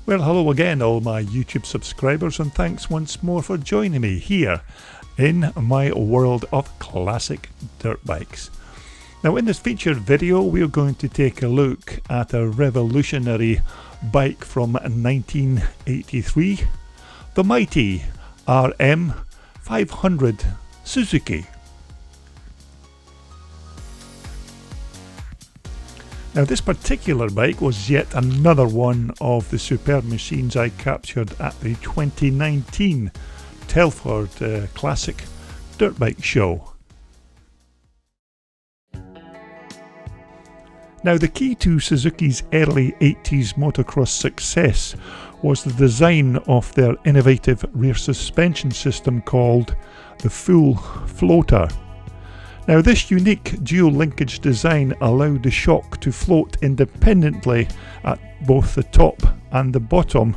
Well, hello again all my YouTube subscribers, and thanks once more for joining me here in my world of classic dirt bikes. Now in this featured video we're going to take a look at a revolutionary bike from 1983, the mighty RM 500 Suzuki. Now this particular bike was yet another one of the superb machines I captured at the 2019 Telford Classic Dirt Bike Show. Now the key to Suzuki's early 80s motocross success was the design of their innovative rear suspension system called the Full Floater. Now this unique dual linkage design allowed the shock to float independently at both the top and the bottom,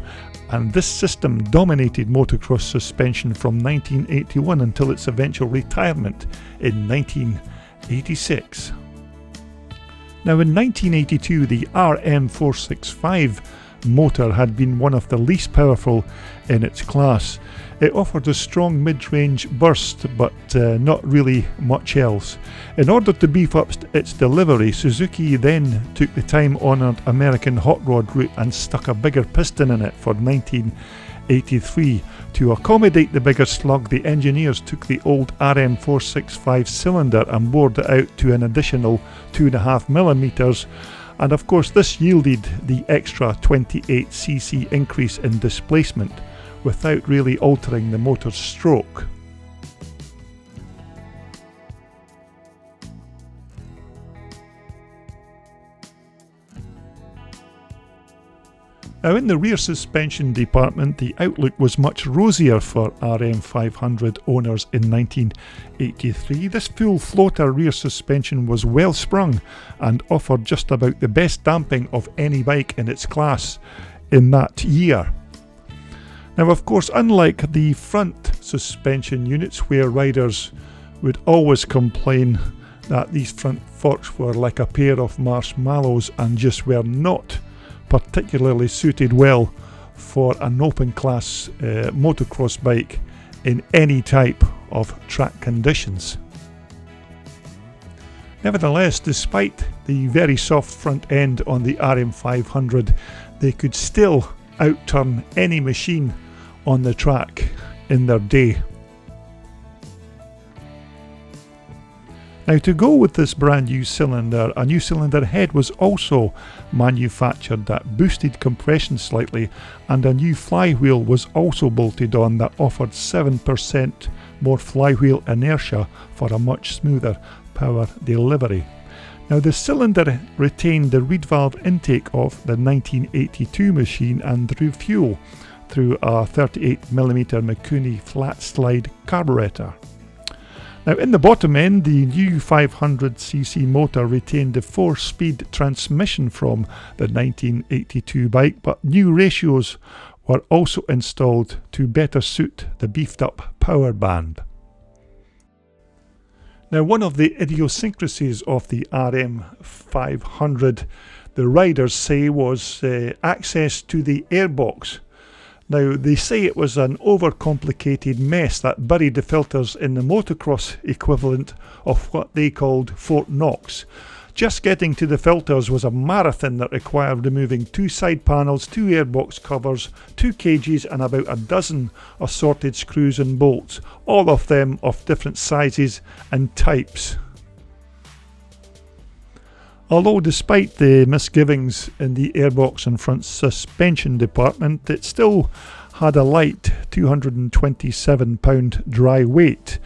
and this system dominated motocross suspension from 1981 until its eventual retirement in 1986. Now in 1982 the RM465 motor had been one of the least powerful in its class. It offered a strong mid-range burst but not really much else. In order to beef up its delivery, Suzuki then took the time-honoured American hot rod route and stuck a bigger piston in it for 1983. To accommodate the bigger slug, the engineers took the old RM465 cylinder and bored it out to an additional 2.5mm, and of course this yielded the extra 28cc increase in displacement without really altering the motor's stroke. Now in the rear suspension department the outlook was much rosier for RM500 owners in 1983. This full floater rear suspension was well sprung and offered just about the best damping of any bike in its class in that year. Now of course, unlike the front suspension units where riders would always complain that these front forks were like a pair of marshmallows and just were not particularly suited well for an open class motocross bike in any type of track conditions. Nevertheless, despite the very soft front end on the RM500, they could still outturn any machine on the track in their day. Now to go with this brand new cylinder, a new cylinder head was also manufactured that boosted compression slightly, and a new flywheel was also bolted on that offered 7% more flywheel inertia for a much smoother power delivery. Now the cylinder retained the reed valve intake of the 1982 machine and drew fuel through a 38mm Mikuni flat slide carburetor. Now in the bottom end, the new 500cc motor retained the 4-speed transmission from the 1982 bike, but new ratios were also installed to better suit the beefed up power band. Now one of the idiosyncrasies of the RM500, the riders say, was access to the airbox. Now they say it was an overcomplicated mess that buried the filters in the motocross equivalent of what they called Fort Knox. Just getting to the filters was a marathon that required removing 2 side panels, 2 airbox covers, 2 cages and about a dozen assorted screws and bolts, all of them of different sizes and types. Although despite the misgivings in the airbox and front suspension department, it still had a light 227 pound dry weight,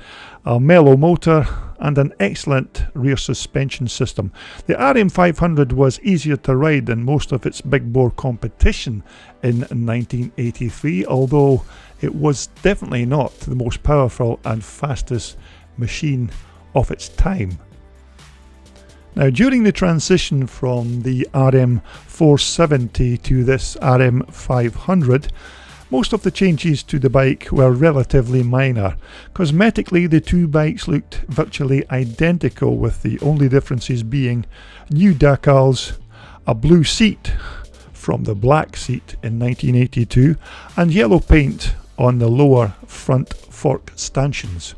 a mellow motor and an excellent rear suspension system. The RM500 was easier to ride than most of its big bore competition in 1983, although it was definitely not the most powerful and fastest machine of its time. Now during the transition from the RM470 to this RM500, most of the changes to the bike were relatively minor. Cosmetically, the two bikes looked virtually identical, with the only differences being new decals, a blue seat, from the black seat in 1982 and yellow paint on the lower front fork stanchions.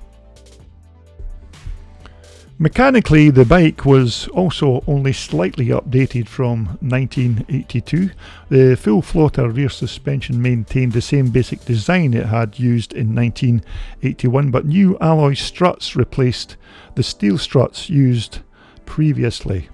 Mechanically, the bike was also only slightly updated from 1982. The full floater rear suspension maintained the same basic design it had used in 1981, but new alloy struts replaced the steel struts used previously.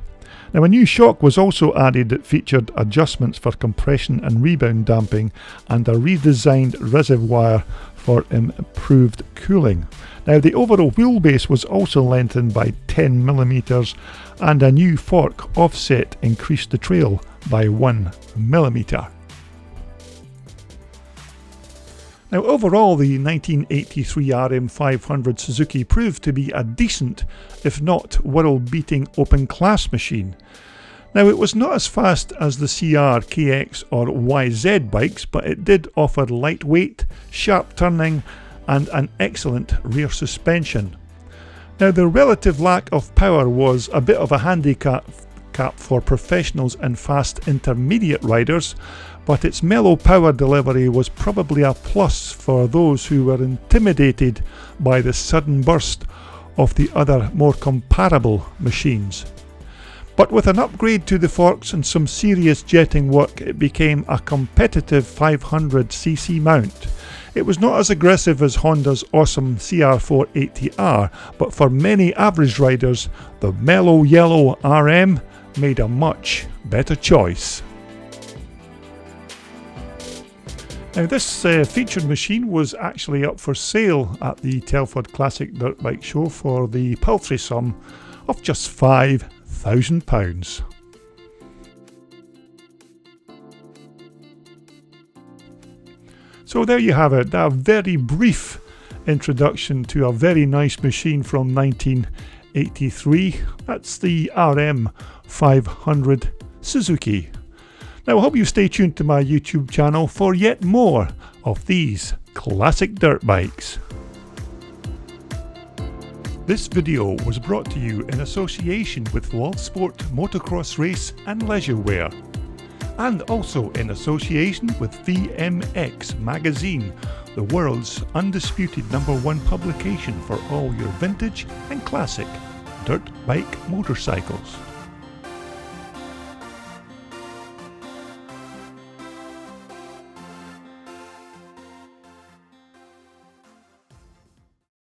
Now, a new shock was also added that featured adjustments for compression and rebound damping and a redesigned reservoir for improved cooling. Now, the overall wheelbase was also lengthened by 10mm and a new fork offset increased the trail by 1mm. Now, overall, the 1983 RM500 Suzuki proved to be a decent, if not world-beating open-class machine. Now, it was not as fast as the CR, KX or YZ bikes, but it did offer lightweight, sharp turning and an excellent rear suspension. Now, the relative lack of power was a bit of a handicap for professionals and fast intermediate riders, but its mellow power delivery was probably a plus for those who were intimidated by the sudden burst of the other more comparable machines. But with an upgrade to the forks and some serious jetting work, it became a competitive 500cc mount. It was not as aggressive as Honda's awesome CR480R, but for many average riders, the mellow yellow RM made a much better choice. Now, this featured machine was actually up for sale at the Telford Classic Dirt Bike Show for the paltry sum of just £5,000. So there you have it, a very brief introduction to a very nice machine from 1983. That's the RM500 Suzuki. Now, I hope you stay tuned to my YouTube channel for yet more of these classic dirt bikes. This video was brought to you in association with World Sport Motocross Race and Leisure Wear, and also in association with VMX Magazine, the world's undisputed #1 publication for all your vintage and classic dirt bike motorcycles.